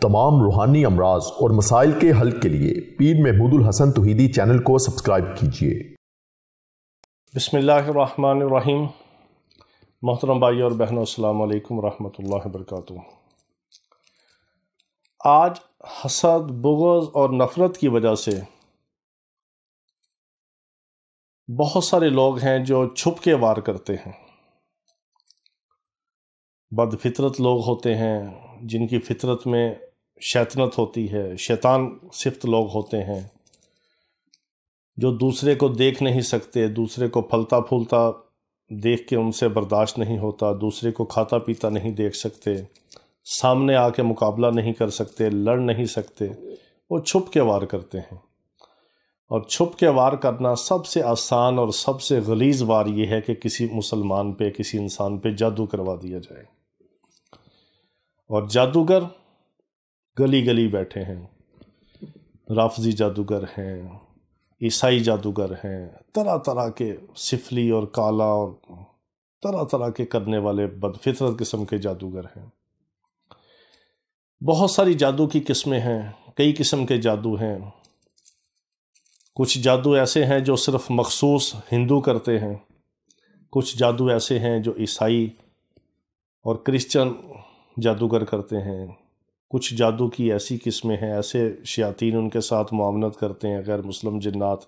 تمام روحانی امراض اور مسائل کے حل کے لیے پیر محمود الحسن توحیدی چینل کو سبسکرائب کیجیے۔ بسم اللہ الرحمن الرحیم۔ محترم بھائی اور بہنوں، السلام علیکم ورحمۃ اللہ وبرکاتہ۔ آج حسد، بغض اور نفرت کی وجہ سے بہت سارے لوگ ہیں جو چھپ کے وار کرتے ہیں۔ بد فطرت لوگ ہوتے ہیں جن کی فطرت میں شیطنت ہوتی ہے، شیطان صفت لوگ ہوتے ہیں جو دوسرے کو دیکھ نہیں سکتے، دوسرے کو پھلتا پھولتا دیکھ کے ان سے برداشت نہیں ہوتا، دوسرے کو کھاتا پیتا نہیں دیکھ سکتے، سامنے آ کے مقابلہ نہیں کر سکتے، لڑ نہیں سکتے، وہ چھپ کے وار کرتے ہیں۔ اور چھپ کے وار کرنا سب سے آسان اور سب سے غلیظ وار یہ ہے کہ کسی مسلمان پہ، کسی انسان پہ جادو کروا دیا جائے۔ اور جادوگر گلی گلی بیٹھے ہیں، رافضی جادوگر ہیں، عیسائی جادوگر ہیں، طرح طرح کے سفلی اور کالا اور طرح طرح کے کرنے والے بد فطرت قسم کے جادوگر ہیں۔ بہت ساری جادو کی قسمیں ہیں، کئی قسم کے جادو ہیں۔ کچھ جادو ایسے ہیں جو صرف مخصوص ہندو کرتے ہیں، کچھ جادو ایسے ہیں جو عیسائی اور کرسچن جادوگر کرتے ہیں، کچھ جادو کی ایسی قسمیں ہیں، ایسے شیاطین ان کے ساتھ معاونت کرتے ہیں غیر مسلم جنات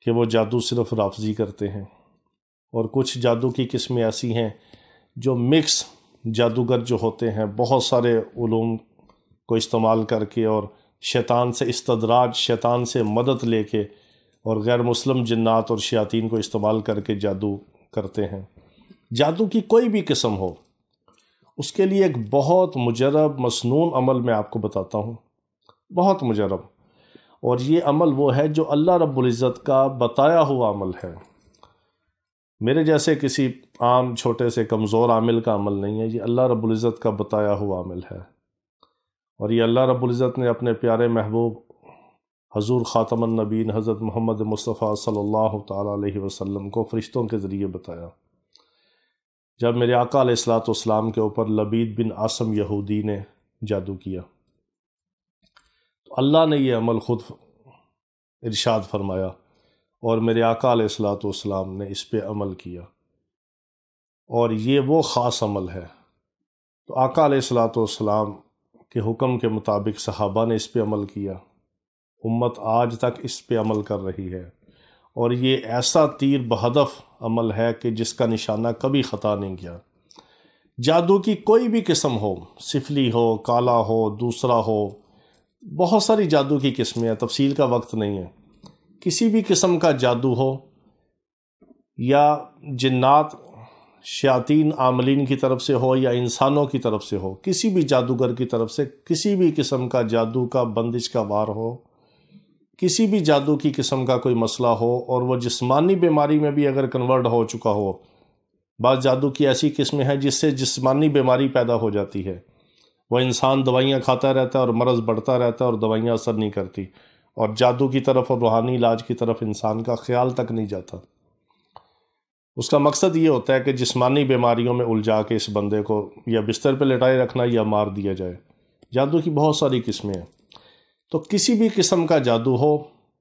کہ وہ جادو صرف رافضی کرتے ہیں، اور کچھ جادو کی قسمیں ایسی ہیں جو مکس جادوگر جو ہوتے ہیں، بہت سارے علوم کو استعمال کر کے اور شیطان سے استدراج، شیطان سے مدد لے کے اور غیر مسلم جنات اور شیاطین کو استعمال کر کے جادو کرتے ہیں۔ جادو کی کوئی بھی قسم ہو، اس کے لیے ایک بہت مجرب مسنون عمل میں آپ کو بتاتا ہوں، بہت مجرب، اور یہ عمل وہ ہے جو اللہ رب العزت کا بتایا ہوا عمل ہے۔ میرے جیسے کسی عام چھوٹے سے کمزور عامل کا عمل نہیں ہے، یہ اللہ رب العزت کا بتایا ہوا عمل ہے، اور یہ اللہ رب العزت نے اپنے پیارے محبوب حضور خاتم النبیین حضرت محمد مصطفیٰ صلی اللہ تعالیٰ علیہ وسلم کو فرشتوں کے ذریعے بتایا۔ جب میرے آقا علیہ الصلوۃ والسلام کے اوپر لبید بن عاصم یہودی نے جادو کیا تو اللہ نے یہ عمل خود ارشاد فرمایا، اور میرے آقا علیہ الصلوۃ والسلام نے اس پہ عمل کیا، اور یہ وہ خاص عمل ہے۔ تو آقا علیہ الصلوۃ والسلام کے حکم کے مطابق صحابہ نے اس پہ عمل کیا، امت آج تک اس پہ عمل کر رہی ہے، اور یہ ایسا تیر بہدف عمل ہے کہ جس کا نشانہ کبھی خطا نہیں گیا۔ جادو کی کوئی بھی قسم ہو، سفلی ہو، کالا ہو، دوسرا ہو، بہت ساری جادو کی قسمیں ہیں، تفصیل کا وقت نہیں ہے۔ کسی بھی قسم کا جادو ہو، یا جنات شیاطین عاملین کی طرف سے ہو یا انسانوں کی طرف سے ہو، کسی بھی جادوگر کی طرف سے کسی بھی قسم کا جادو کا بندش کا وار ہو، کسی بھی جادو کی قسم کا کوئی مسئلہ ہو، اور وہ جسمانی بیماری میں بھی اگر کنورٹ ہو چکا ہو، بعض جادو کی ایسی قسمیں ہیں جس سے جسمانی بیماری پیدا ہو جاتی ہے، وہ انسان دوائیاں کھاتا رہتا ہے اور مرض بڑھتا رہتا ہے اور دوائیاں اثر نہیں کرتی، اور جادو کی طرف اور روحانی علاج کی طرف انسان کا خیال تک نہیں جاتا۔ اس کا مقصد یہ ہوتا ہے کہ جسمانی بیماریوں میں الجھا کے اس بندے کو یا بستر پہ لٹائے رکھنا یا مار دیا جائے۔ جادو کی بہت ساری قسمیں ہیں، تو کسی بھی قسم کا جادو ہو،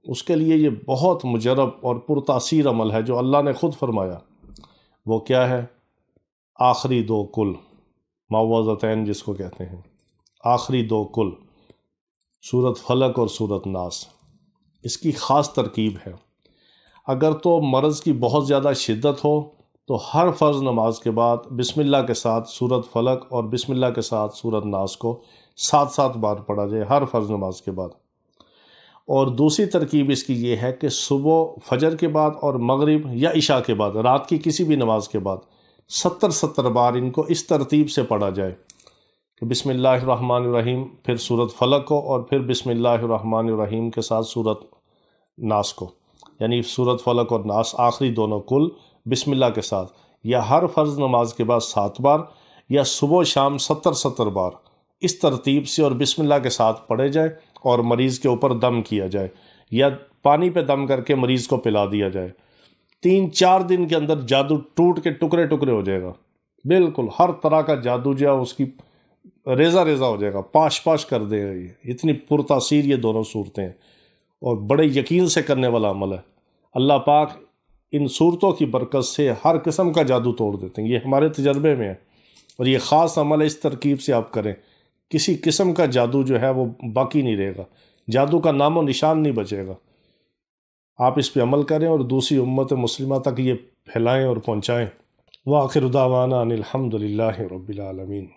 اس کے لیے یہ بہت مجرب اور پرتاثیر عمل ہے جو اللہ نے خود فرمایا۔ وہ کیا ہے؟ آخری دو کل، معوذتین جس کو کہتے ہیں، آخری دو کل، سورت فلق اور سورت ناس، اس کی خاص ترکیب ہے۔ اگر تو مرض کی بہت زیادہ شدت ہو تو ہر فرض نماز کے بعد بسم اللہ کے ساتھ سورت فلق اور بسم اللہ کے ساتھ سورت ناس کو 7 بار پڑھا جائے ہر فرض نماز کے بعد۔ اور دوسری ترکیب اس کی یہ ہے کہ صبح فجر کے بعد اور مغرب یا عشاء کے بعد، رات کی کسی بھی نماز کے بعد 70 بار ان کو اس ترتیب سے پڑھا جائے کہ بسم اللہ الرحمن الرحیم، پھر سورت فلق کو، اور پھر بسم اللہ الرحمن الرحیم کے ساتھ سورت ناس کو، یعنی سورت فلق اور ناس آخری دونوں کل بسم اللہ کے ساتھ، یا ہر فرض نماز کے بعد 7 بار، یا صبح و شام 70 بار اس ترتیب سے اور بسم اللہ کے ساتھ پڑھے جائے، اور مریض کے اوپر دم کیا جائے یا پانی پہ دم کر کے مریض کو پلا دیا جائے۔ 3-4 دن کے اندر جادو ٹوٹ کے ٹکڑے ٹکڑے ہو جائے گا، بالکل ہر طرح کا جادو جو ہے اس کی ریزہ ریزہ ہو جائے گا، پاش پاش کر دے گا۔ یہ اتنی پرتاثیر یہ دونوں صورتیں ہیں اور بڑے یقین سے کرنے والا عمل ہے۔ اللہ پاک ان صورتوں کی برکت سے ہر قسم کا جادو توڑ دیتے ہیں، یہ ہمارے تجربے میں ہے، اور یہ خاص عمل ہے، اس ترکیب سے آپ کریں، کسی قسم کا جادو جو ہے وہ باقی نہیں رہے گا، جادو کا نام و نشان نہیں بچے گا۔ آپ اس پہ عمل کریں اور دوسری امت مسلمہ تک یہ پھیلائیں اور پہنچائیں۔ وآخر دعوانا ان الحمد للہ رب العالمین۔